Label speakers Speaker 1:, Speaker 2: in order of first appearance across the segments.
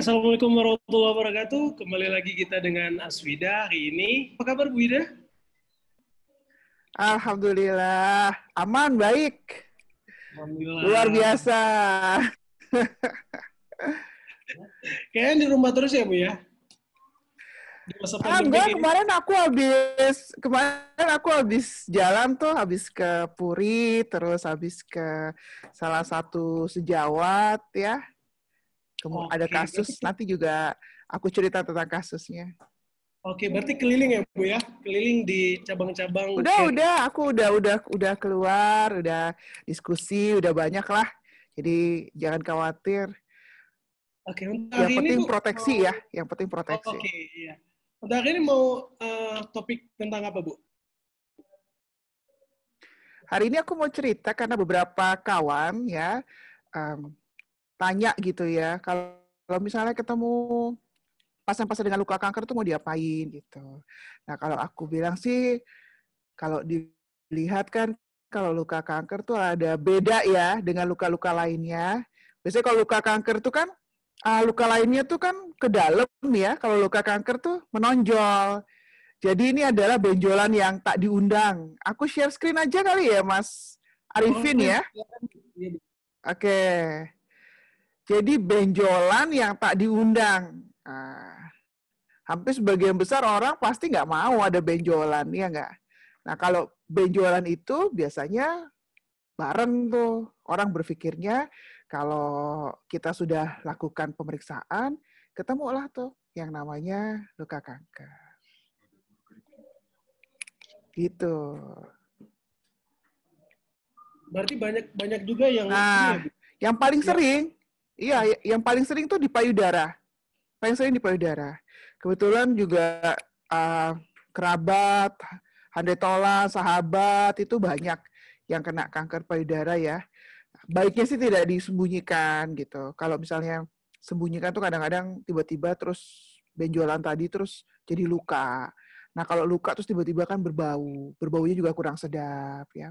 Speaker 1: Assalamualaikum warahmatullahi wabarakatuh. Kembali lagi kita dengan Aswida hari ini. Apa kabar Bu Ida?
Speaker 2: Alhamdulillah, aman, baik.
Speaker 1: Alhamdulillah.
Speaker 2: Luar biasa.
Speaker 1: Kayaknya di rumah terus ya Bu ya? Di masa pandemi
Speaker 2: Enggak,
Speaker 1: ini.
Speaker 2: kemarin aku habis jalan tuh, habis ke Puri, terus habis ke salah satu sejawat ya. Ada
Speaker 1: Oke,
Speaker 2: kasus, nanti juga aku cerita tentang kasusnya.
Speaker 1: berarti keliling ya Bu ya? Keliling di cabang-cabang kayak.
Speaker 2: Aku udah keluar, udah diskusi, udah banyak lah. Jadi jangan khawatir.
Speaker 1: Oke, untuk
Speaker 2: Yang
Speaker 1: hari ini
Speaker 2: penting
Speaker 1: Bu
Speaker 2: proteksi
Speaker 1: mau.
Speaker 2: ya, yang penting proteksi.
Speaker 1: Oke, iya. Untuk hari ini mau topik tentang apa Bu?
Speaker 2: Hari ini aku mau cerita karena beberapa kawan ya tanya gitu ya, kalau misalnya ketemu pasien-pasien dengan luka kanker tuh mau diapain gitu. Nah kalau aku bilang sih, kalau dilihat kan kalau luka kanker tuh ada beda ya dengan luka-luka lainnya. Biasanya kalau luka kanker tuh kan luka lainnya tuh kan ke dalam ya. Kalau luka kanker tuh menonjol. Jadi ini adalah benjolan yang tak diundang. Aku share screen aja kali ya, Mas Arifin ya. Oke. Jadi benjolan yang tak diundang. Hampir sebagian besar orang pasti nggak mau ada benjolan, ya nggak? Nah, kalau benjolan itu biasanya bareng tuh. Orang berpikirnya kalau kita sudah lakukan pemeriksaan, ketemulah tuh yang namanya luka kanker. Gitu.
Speaker 1: Berarti banyak juga yang ini ya Bu?
Speaker 2: Yang paling sering, yang paling sering tuh di payudara. Paling sering di payudara. Kebetulan juga kerabat, handai tolan, sahabat itu banyak yang kena kanker payudara ya. Baiknya sih tidak disembunyikan gitu. Kalau misalnya sembunyikan tuh kadang-kadang tiba-tiba terus benjolan tadi terus jadi luka. Nah kalau luka terus tiba-tiba kan berbau, berbaunya juga kurang sedap ya.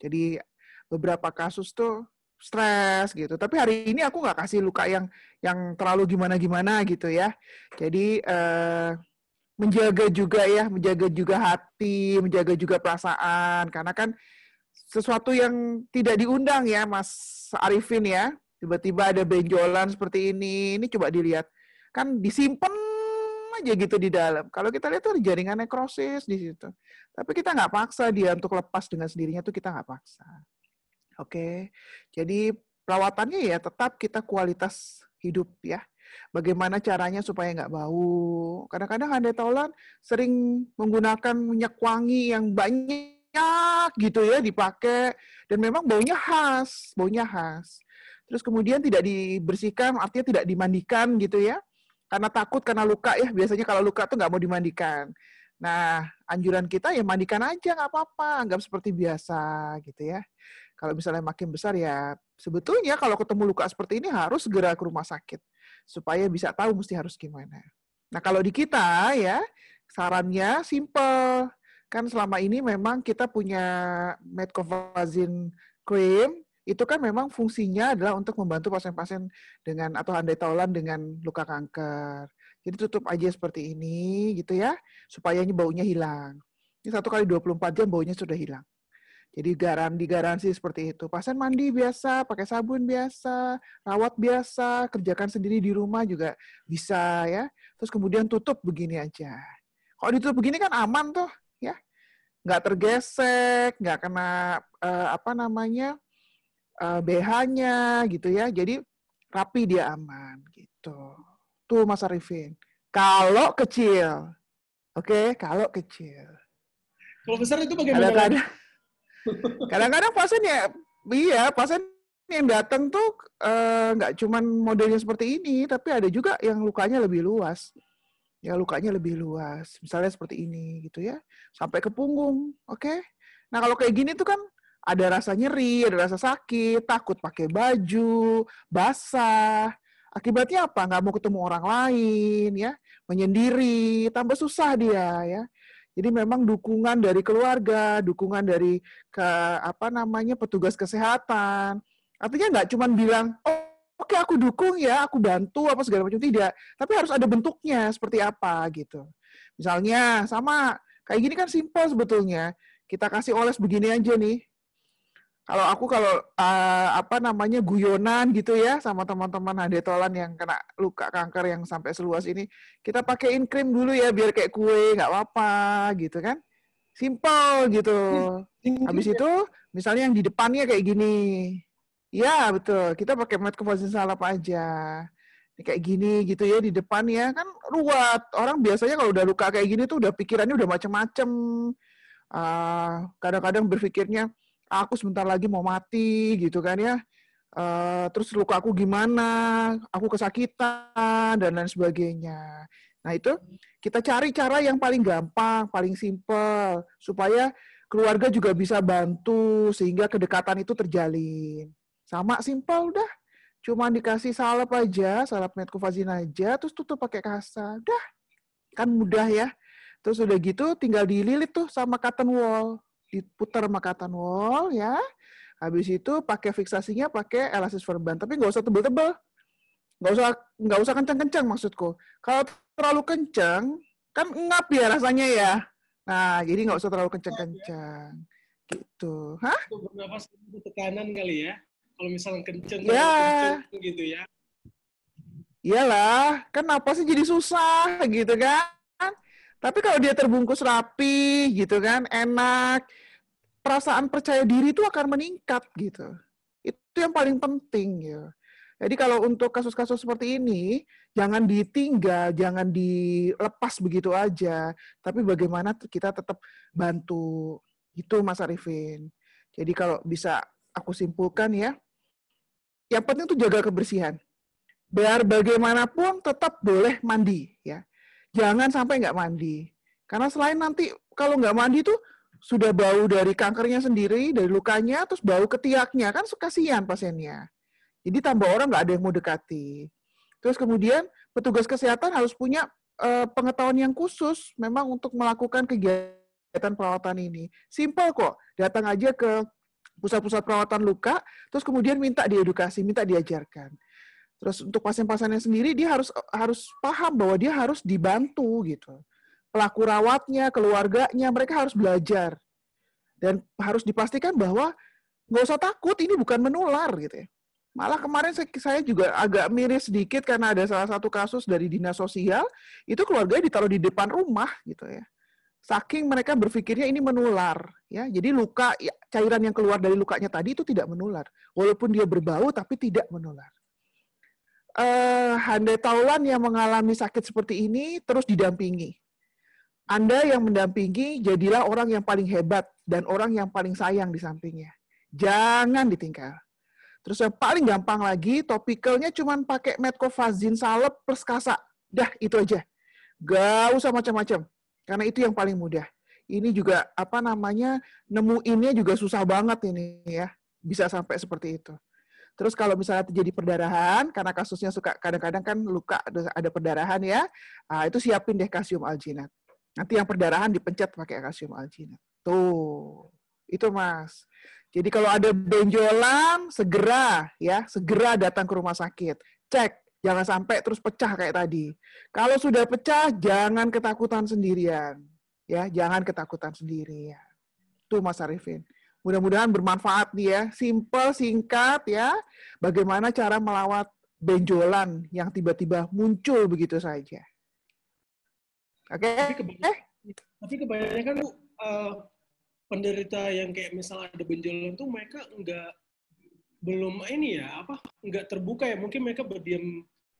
Speaker 2: Jadi beberapa kasus tuh stres gitu. Tapi hari ini aku nggak kasih luka yang terlalu gimana-gimana gitu ya. Jadi menjaga juga ya, menjaga juga hati, menjaga juga perasaan. Karena kan sesuatu yang tidak diundang ya, Mas Arifin ya. Tiba-tiba ada benjolan seperti ini coba dilihat. Kan disimpan aja gitu di dalam. Kalau kita lihat tuh jaringan nekrosis di situ. Tapi kita nggak paksa dia untuk lepas dengan sendirinya tuh kita nggak paksa. Oke, jadi perawatannya ya tetap kita kualitas hidup ya. Bagaimana caranya supaya nggak bau. Kadang-kadang handai tolan sering menggunakan minyak wangi yang banyak gitu ya dipakai. Dan memang baunya khas, baunya khas. Terus kemudian tidak dibersihkan, artinya tidak dimandikan gitu ya. Karena takut, karena luka ya. Biasanya kalau luka tuh nggak mau dimandikan. Nah, anjuran kita ya mandikan aja, nggak apa-apa. Anggap seperti biasa gitu ya. Kalau misalnya makin besar ya, sebetulnya kalau ketemu luka seperti ini harus segera ke rumah sakit supaya bisa tahu mesti harus gimana. Nah kalau di kita ya sarannya simple, kan selama ini memang kita punya Metcovazine cream itu kan memang fungsinya adalah untuk membantu pasien-pasien dengan atau handai tolan dengan luka kanker. Jadi tutup aja seperti ini gitu ya supaya baunya hilang. Ini 1 kali 24 jam baunya sudah hilang. Jadi digaransi seperti itu. Pasien mandi biasa, pakai sabun biasa, rawat biasa, kerjakan sendiri di rumah juga bisa ya. Terus kemudian tutup begini aja. Kalau ditutup begini kan aman tuh ya. Nggak tergesek, nggak kena BH-nya gitu ya. Jadi rapi dia aman gitu. Tuh Mas Arifin. Kalau kecil. Oke, kalau kecil.
Speaker 1: Kalau besar itu bagaimana lagi?
Speaker 2: Kadang-kadang pasien yang datang tuh nggak cuman modelnya seperti ini, tapi ada juga yang lukanya lebih luas. Ya lukanya lebih luas, misalnya seperti ini gitu ya, sampai ke punggung, oke? Nah kalau kayak gini tuh kan ada rasa nyeri, ada rasa sakit, takut pakai baju, basah. Akibatnya apa? Nggak mau ketemu orang lain, ya, menyendiri, tambah susah dia, ya. Jadi memang dukungan dari keluarga, dukungan dari petugas kesehatan. Artinya nggak cuma bilang, oh oke aku dukung ya, aku bantu apa segala macam, tidak. Tapi harus ada bentuknya seperti apa gitu. Misalnya sama kayak gini kan simpel sebetulnya. Kita kasih oles begini aja nih. Kalau apa namanya guyonan gitu ya sama teman-teman handetolan yang kena luka kanker yang sampai seluas ini, kita pakein krim dulu ya biar kayak kue, nggak apa-apa gitu kan. Simple gitu. Habis itu misalnya yang di depannya kayak gini. Ya, betul. Kita pakai metcovazin salep aja. Ini kayak gini gitu ya di depannya kan ruwet. Orang biasanya kalau udah luka kayak gini tuh udah pikirannya udah macem-macem. Kadang-kadang berpikirnya aku sebentar lagi mau mati gitu kan ya. Terus luka aku gimana? Aku kesakitan dan lain sebagainya. Nah, itu kita cari cara yang paling gampang, paling simpel supaya keluarga juga bisa bantu sehingga kedekatan itu terjalin. Sama simpel udah. Cuma dikasih salep aja, salep metcovazin aja, terus tutup pakai kasa. Udah. Kan mudah ya. Terus udah gitu tinggal dililit tuh sama cotton wool. Diputar sama cotton wool ya. Habis itu pakai fiksasinya pakai elastis verban, tapi nggak usah tebel-tebel. Nggak usah kencang-kencang maksudku. Kalau terlalu kencang, kan ngap ya rasanya ya. Nah, jadi nggak usah terlalu kencang-kencang. Gitu. Hah?
Speaker 1: Itu bernapas itu tekanan kali ya. Kalau misalnya kenceng,
Speaker 2: Ya.
Speaker 1: kenceng gitu ya.
Speaker 2: Iyalah, kan napasnya jadi susah gitu kan. Tapi kalau dia terbungkus rapi gitu kan, enak, perasaan percaya diri itu akan meningkat gitu. Itu yang paling penting ya. Jadi kalau untuk kasus-kasus seperti ini, jangan ditinggal, jangan dilepas begitu aja. Tapi bagaimana kita tetap bantu. Itu Mas Arifin. Jadi kalau bisa aku simpulkan ya, yang penting itu jaga kebersihan. Biar bagaimanapun tetap boleh mandi ya. Jangan sampai nggak mandi. Karena selain nanti kalau nggak mandi tuh sudah bau dari kankernya sendiri, dari lukanya, terus bau ketiaknya, kan kasihan pasiennya. Jadi tambah orang nggak ada yang mau dekati. Terus kemudian petugas kesehatan harus punya pengetahuan yang khusus memang untuk melakukan kegiatan perawatan ini. Simpel kok, datang aja ke pusat-pusat perawatan luka, terus kemudian minta diedukasi, minta diajarkan. Terus untuk pasien-pasiennya sendiri dia harus paham bahwa dia harus dibantu gitu. Pelaku rawatnya, keluarganya, mereka harus belajar dan harus dipastikan bahwa nggak usah takut, ini bukan menular gitu ya. Malah kemarin saya juga agak miris sedikit karena ada salah satu kasus dari dinas sosial, itu keluarganya ditaruh di depan rumah gitu ya. Saking mereka berpikirnya ini menular ya. Jadi luka cairan yang keluar dari lukanya tadi itu tidak menular. Walaupun dia berbau tapi tidak menular. Handai taulan yang mengalami sakit seperti ini terus didampingi. Anda yang mendampingi, jadilah orang yang paling hebat dan orang yang paling sayang di sampingnya. Jangan ditinggal. Terus yang paling gampang lagi, topikalnya cuma pakai metcovazin salep plus kasa. Dah, itu aja. Gak usah macam-macam. Karena itu yang paling mudah. Ini juga, nemuinnya juga susah banget ini ya. Bisa sampai seperti itu. Terus kalau misalnya terjadi perdarahan, karena kasusnya suka kadang-kadang kan luka ada perdarahan ya, itu siapin deh kalsium alginat. Nanti yang perdarahan dipencet pakai kalsium alginat. Tuh, itu Mas. Jadi kalau ada benjolan, segera datang ke rumah sakit. Cek, jangan sampai terus pecah kayak tadi. Kalau sudah pecah, jangan ketakutan sendirian. Ya, jangan ketakutan sendirian. Tuh Mas Arifin. Mudah-mudahan bermanfaat nih ya. Simple, singkat ya. Bagaimana cara melawat benjolan yang tiba-tiba muncul begitu saja. Oke?
Speaker 1: Tapi kebanyakan penderita yang kayak misalnya ada benjolan tuh mereka nggak terbuka ya. Mungkin mereka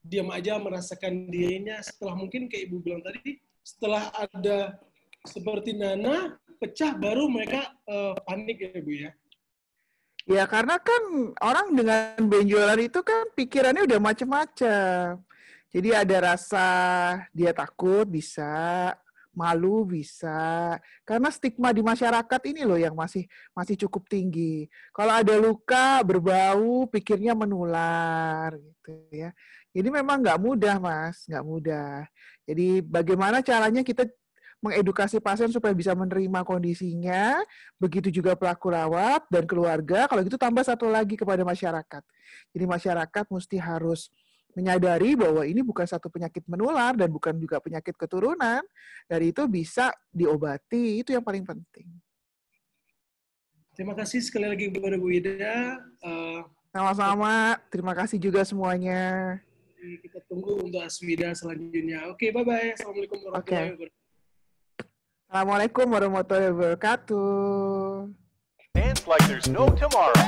Speaker 1: diam aja merasakan dirinya. Setelah mungkin kayak Ibu bilang tadi, setelah ada seperti Nana pecah baru mereka panik ya Bu ya.
Speaker 2: Ya karena kan orang dengan benjolan itu kan pikirannya udah macam-macam. Jadi ada rasa dia takut bisa, malu bisa. Karena stigma di masyarakat ini loh yang masih cukup tinggi. Kalau ada luka berbau, pikirnya menular gitu ya. Jadi memang nggak mudah Mas, nggak mudah. Jadi bagaimana caranya kita mengedukasi pasien supaya bisa menerima kondisinya, begitu juga pelaku rawat dan keluarga, kalau gitu tambah satu lagi kepada masyarakat. Jadi masyarakat mesti harus menyadari bahwa ini bukan satu penyakit menular dan bukan juga penyakit keturunan, dari itu bisa diobati, itu yang paling penting.
Speaker 1: Terima kasih sekali lagi kepada Bu Ida.
Speaker 2: Sama-sama, terima kasih juga semuanya.
Speaker 1: Kita tunggu untuk Aswida selanjutnya. Oke, bye-bye. Assalamualaikum warahmatullahi wabarakatuh.
Speaker 2: Assalamualaikum warahmatullahi wabarakatuh.
Speaker 3: Dance like there's no tomorrow.